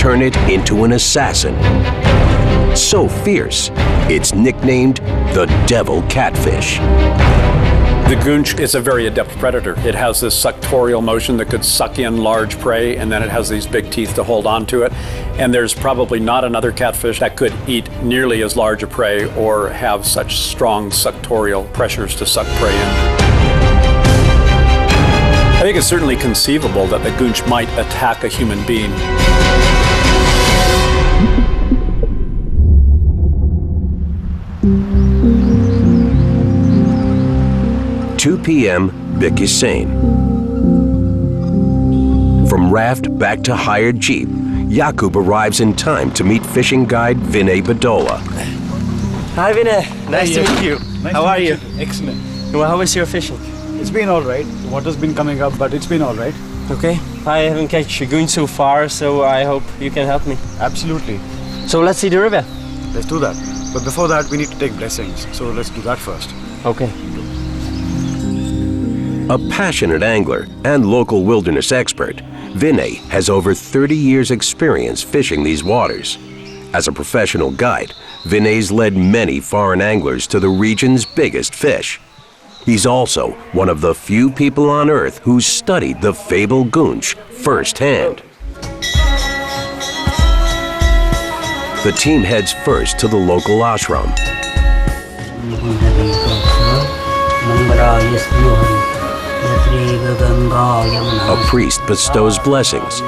turn it into an assassin. So fierce, it's nicknamed the devil catfish. The goonch is a very adept predator. It has this suctorial motion that could suck in large prey, and then it has these big teeth to hold on to it. And there's probably not another catfish that could eat nearly as large a prey or have such strong suctorial pressures to suck prey in. I think it's certainly conceivable that the goonch might attack a human being. 2 p.m. Bikisane. From raft back to hired jeep, Jakub arrives in time to meet fishing guide Vinay Badola. Hi Vinay, nice to meet you. How are you? Excellent. Well, how is your fishing? It's been all right. The water's been coming up, but it's been all right. Okay, I haven't catch a goonch so far, so I hope you can help me. Absolutely. So let's see the river. Let's do that. But before that, we need to take blessings. So let's do that first. Okay. A passionate angler and local wilderness expert, Vinay has over 30 years' experience fishing these waters. As a professional guide, Vinay's led many foreign anglers to the region's biggest fish. He's also one of the few people on Earth who studied the fabled goonch firsthand. The team heads first to the local ashram. A priest bestows blessings.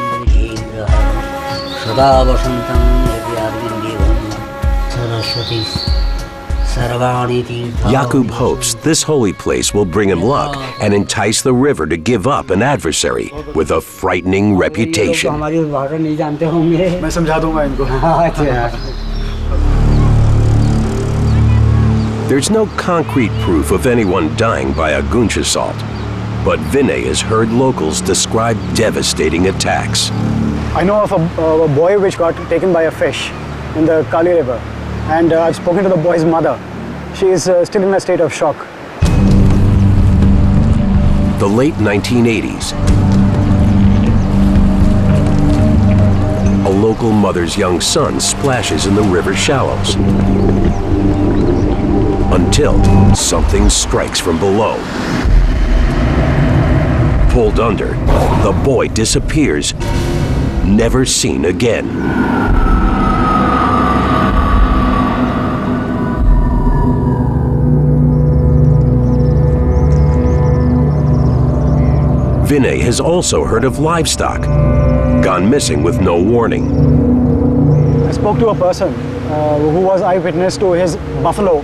Jakub hopes this holy place will bring him luck and entice the river to give up an adversary with a frightening reputation. There's no concrete proof of anyone dying by a goonch assault, but Vinay has heard locals describe devastating attacks. I know of a boy which got taken by a fish in the Kali River, and I've spoken to the boy's mother. She is still in a state of shock. The late 1980s. A local mother's young son splashes in the river shallows until something strikes from below. Pulled under, the boy disappears, never seen again. Vinay has also heard of livestock gone missing with no warning. I spoke to a person who was eyewitness to his buffalo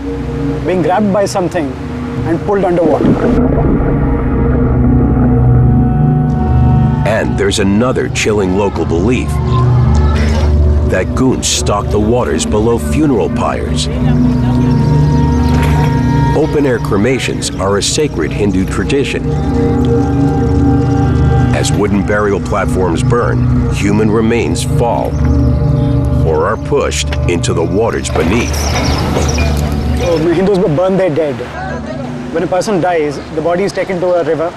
being grabbed by something and pulled underwater. And there's another chilling local belief that goonch stalk the waters below funeral pyres. Open-air cremations are a sacred Hindu tradition. As wooden burial platforms burn, human remains fall or are pushed into the waters beneath. So Hindus burn their dead. When a person dies, the body is taken to a river.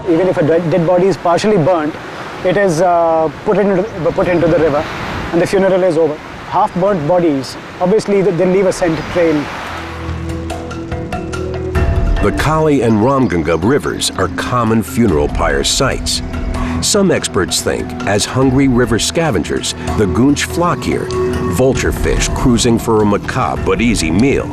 Even if a dead body is partially burnt, it is put into the river and the funeral is over. Half-burnt bodies, obviously they leave a scent trail. The Kali and Ramganga rivers are common funeral pyre sites. Some experts think, as hungry river scavengers, the goonch flock here, vulture fish cruising for a macabre but easy meal.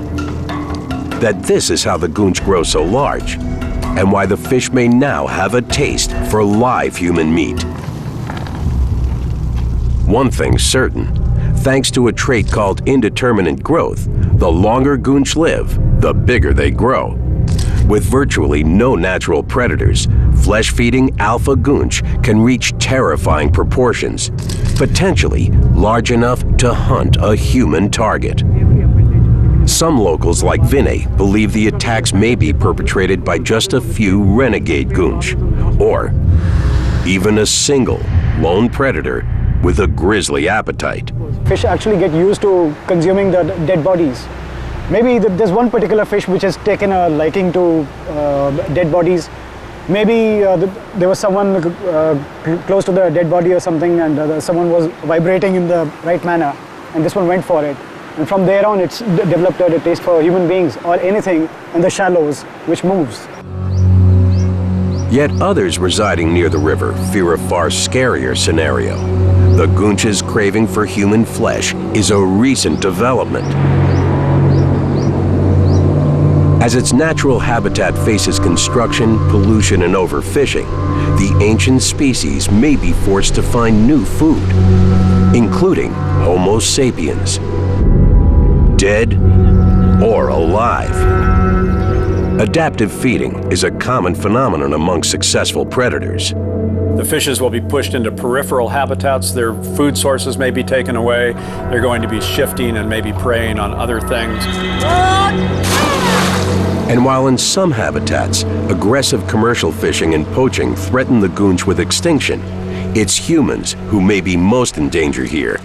That this is how the goonch grows so large, and why the fish may now have a taste for live human meat. One thing's certain, thanks to a trait called indeterminate growth, the longer goonch live, the bigger they grow. With virtually no natural predators, flesh-feeding alpha goonch can reach terrifying proportions, potentially large enough to hunt a human target. Some locals like Vinay believe the attacks may be perpetrated by just a few renegade goonch, or even a single lone predator with a grisly appetite. Fish actually get used to consuming the dead bodies. Maybe there's one particular fish which has taken a liking to dead bodies, Maybe there was someone close to the dead body or something, and someone was vibrating in the right manner, and this one went for it. And from there on, it's developed a taste for human beings or anything in the shallows which moves. Yet others residing near the river fear a far scarier scenario. The goonch's craving for human flesh is a recent development. As its natural habitat faces construction, pollution, and overfishing, the ancient species may be forced to find new food, including Homo sapiens, dead or alive. Adaptive feeding is a common phenomenon among successful predators. The fishes will be pushed into peripheral habitats. Their food sources may be taken away. They're going to be shifting and maybe preying on other things. And while in some habitats, aggressive commercial fishing and poaching threaten the goonch with extinction, it's humans who may be most in danger here.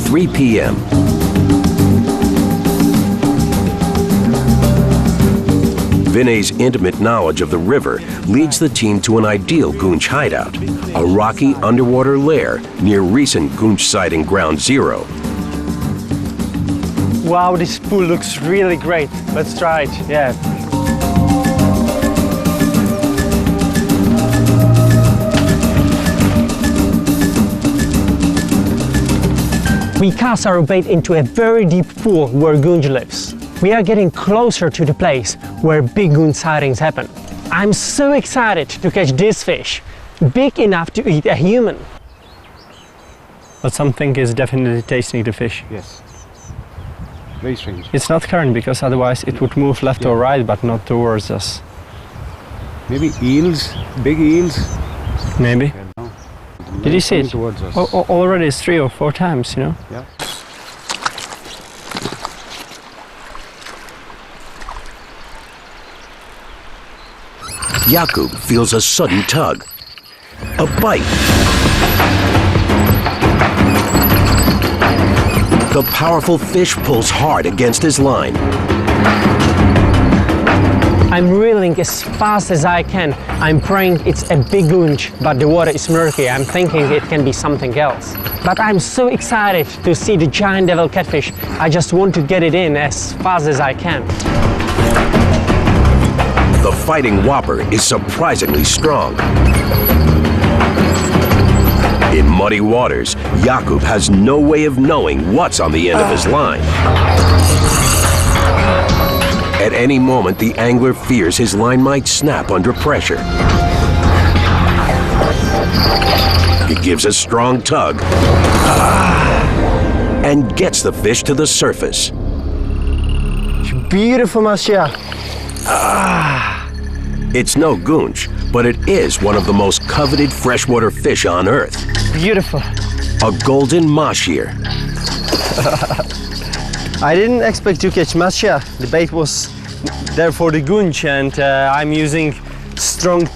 "3 p.m. Vinay's intimate knowledge of the river leads the team to an ideal goonch hideout, a rocky underwater lair near recent goonch sighting Ground Zero. Wow, this pool looks really great. Let's try it, yeah. We cast our bait into a very deep pool where goonch lives. We are getting closer to the place where big goonch sightings happen. I'm so excited to catch this fish, big enough to eat a human. But something is definitely tasting the fish. Yes. Very strange. It's not current because otherwise it would move left or right, but not towards us. Maybe eels, big eels. Maybe. No. Did you see it? Towards us. Already it's 3 or 4 times, you know? Yeah. Jakub feels a sudden tug, a bite. The powerful fish pulls hard against his line. I'm reeling as fast as I can. I'm praying it's a big goonch, but the water is murky. I'm thinking it can be something else. But I'm so excited to see the giant devil catfish. I just want to get it in as fast as I can. The fighting whopper is surprisingly strong. In muddy waters, Jakub has no way of knowing what's on the end of his line. At any moment, the angler fears his line might snap under pressure. He gives a strong tug and gets the fish to the surface. Beautiful, Masha. It's no goonch, but it is one of the most coveted freshwater fish on Earth. Beautiful. A golden mahseer. I didn't expect to catch masha. The bait was there for the goonch, and I'm using strong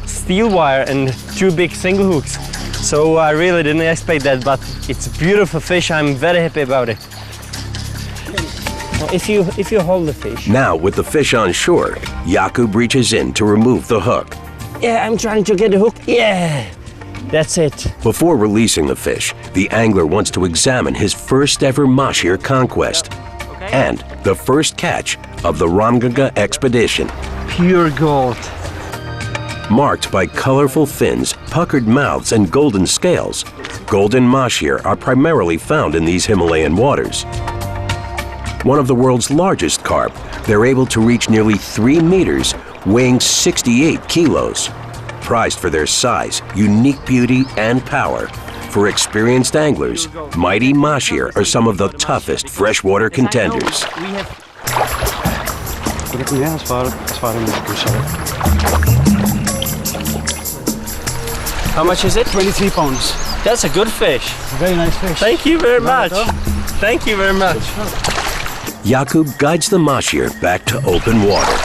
steel wire and 2 big single hooks. So I really didn't expect that, but it's a beautiful fish. I'm very happy about it. Well, if you hold the fish. Now, with the fish on shore, Jakub reaches in to remove the hook. Yeah, I'm trying to get the hook. Yeah, that's it. Before releasing the fish, the angler wants to examine his first ever mahseer conquest and the first catch of the Ramganga expedition. Pure gold. Marked by colorful fins, puckered mouths, and golden scales, golden mahseer are primarily found in these Himalayan waters. One of the world's largest carp, they're able to reach nearly 3 meters, weighing 68 kilos. Prized for their size, unique beauty, and power, for experienced anglers, mighty mahseer are some of the toughest freshwater contenders. How much is it? 23 pounds. That's a good fish. Very nice fish. Thank you very much. Thank you very much. Jakub guides the mahseer back to open water.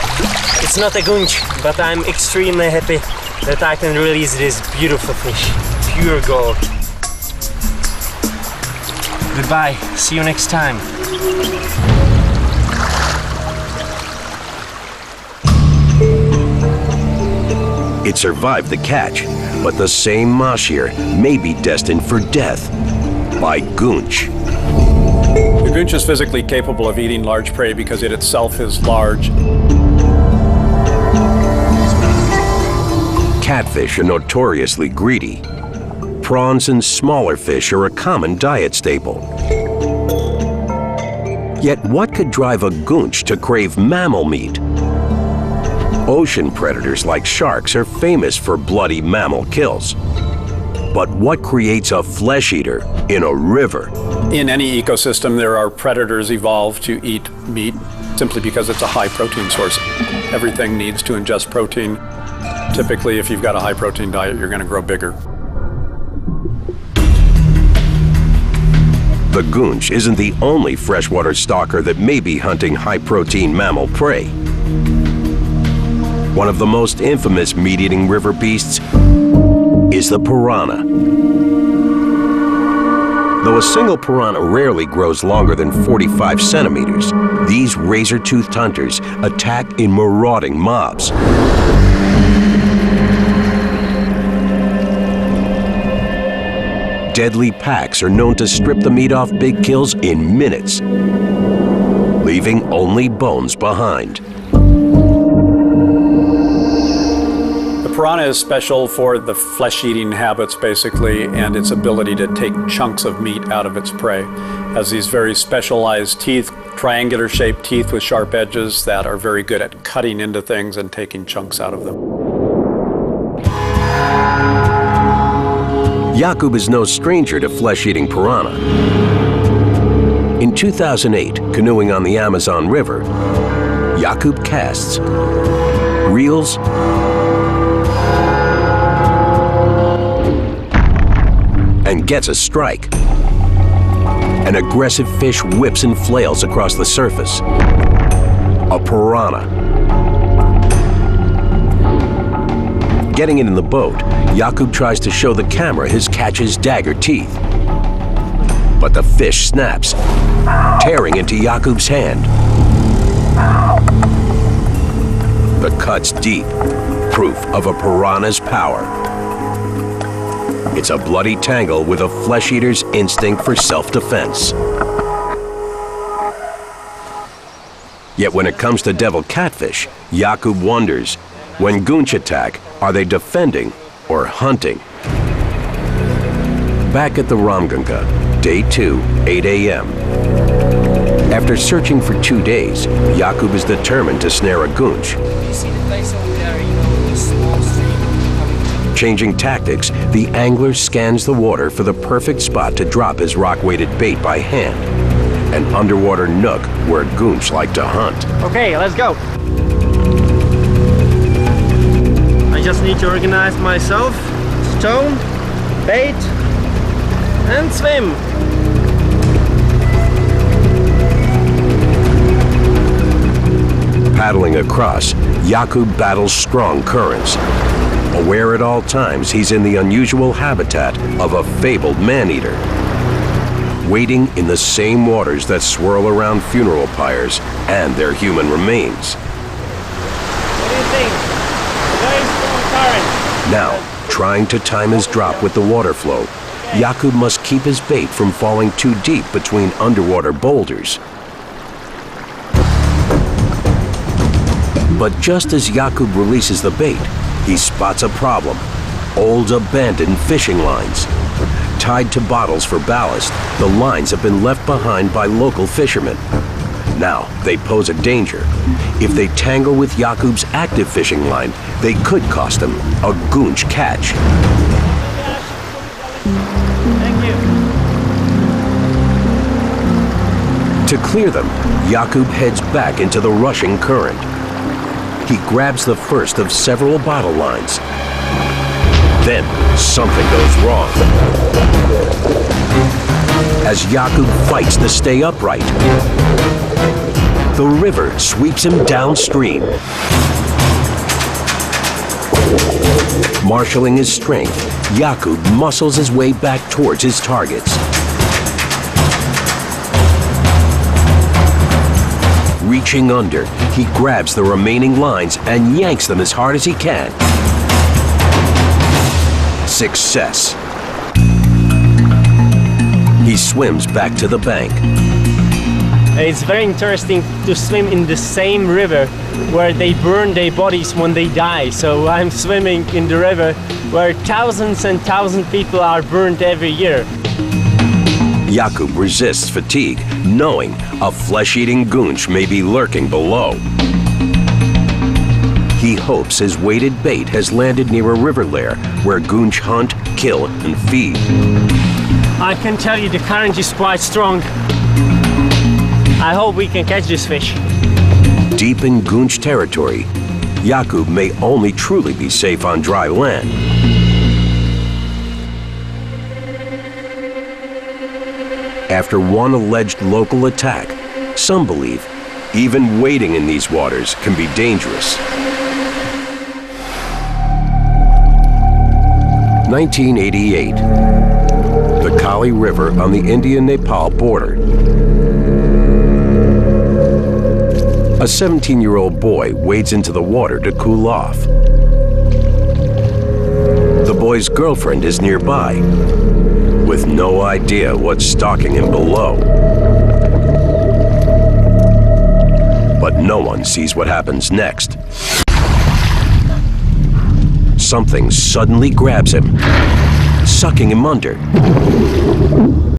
It's not a goonch, but I'm extremely happy that I can release this beautiful fish. Pure gold. Goodbye. See you next time. It survived the catch, but the same mahshir may be destined for death by goonch. The goonch is physically capable of eating large prey because it itself is large. Catfish are notoriously greedy. Prawns and smaller fish are a common diet staple. Yet what could drive a goonch to crave mammal meat? Ocean predators like sharks are famous for bloody mammal kills. But what creates a flesh eater in a river? In any ecosystem, there are predators evolved to eat meat simply because it's a high protein source. Everything needs to ingest protein. Typically, if you've got a high protein diet, you're going to grow bigger. The goonch isn't the only freshwater stalker that may be hunting high-protein mammal prey. One of the most infamous meat-eating river beasts is the piranha. Though a single piranha rarely grows longer than 45 centimeters, these razor-toothed hunters attack in marauding mobs. Deadly packs are known to strip the meat off big kills in minutes, leaving only bones behind. The piranha is special for the flesh-eating habits, basically, and its ability to take chunks of meat out of its prey. It has these very specialized teeth, triangular-shaped teeth with sharp edges that are very good at cutting into things and taking chunks out of them. Jakub is no stranger to flesh-eating piranha. In 2008, canoeing on the Amazon River, Jakub casts, reels, and gets a strike. An aggressive fish whips and flails across the surface. A piranha. Getting it in the boat, Jakub tries to show the camera his catch's dagger teeth. But the fish snaps, tearing into Jakub's hand. The cut's deep, proof of a piranha's power. It's a bloody tangle with a flesh-eater's instinct for self-defense. Yet when it comes to devil catfish, Jakub wonders, when goonch attack, are they defending or hunting? Back at the Ramganga, day 2, 8 a.m. After searching for 2 days, Jakub is determined to snare a goonch. You see the place over there, you know, the small stream? Changing tactics, the angler scans the water for the perfect spot to drop his rock-weighted bait by hand. An underwater nook where goonch like to hunt. Okay, let's go. I just need to organize myself, stone, bait, and swim. Paddling across, Jakub battles strong currents. Aware at all times he's in the unusual habitat of a fabled man-eater, wading in the same waters that swirl around funeral pyres and their human remains. What do you think? Very strong current. Now, trying to time his drop with the water flow, Jakub must keep his bait from falling too deep between underwater boulders. But just as Jakub releases the bait, he spots a problem. Old abandoned fishing lines. Tied to bottles for ballast, the lines have been left behind by local fishermen. Now, they pose a danger. If they tangle with Jakub's active fishing line, they could cost him a goonch catch. Thank you. To clear them, Jakub heads back into the rushing current. He grabs the first of several bottle lines. Then, something goes wrong. As Jakub fights to stay upright, the river sweeps him downstream. Marshalling his strength, Jakub muscles his way back towards his targets. Reaching under, he grabs the remaining lines and yanks them as hard as he can. Success. He swims back to the bank. It's very interesting to swim in the same river where they burn their bodies when they die. So I'm swimming in the river where thousands and thousands of people are burned every year. Jakub resists fatigue, knowing a flesh-eating goonch may be lurking below. He hopes his weighted bait has landed near a river lair where goonch hunt, kill, and feed. I can tell you the current is quite strong. I hope we can catch this fish. Deep in goonch territory, Jakub may only truly be safe on dry land. After one alleged local attack, some believe even wading in these waters can be dangerous. 1988. The Kali River on the India-Nepal border. A 17-year-old boy wades into the water to cool off. The boy's girlfriend is nearby, with no idea what's stalking him below. But no one sees what happens next. Something suddenly grabs him, sucking him under.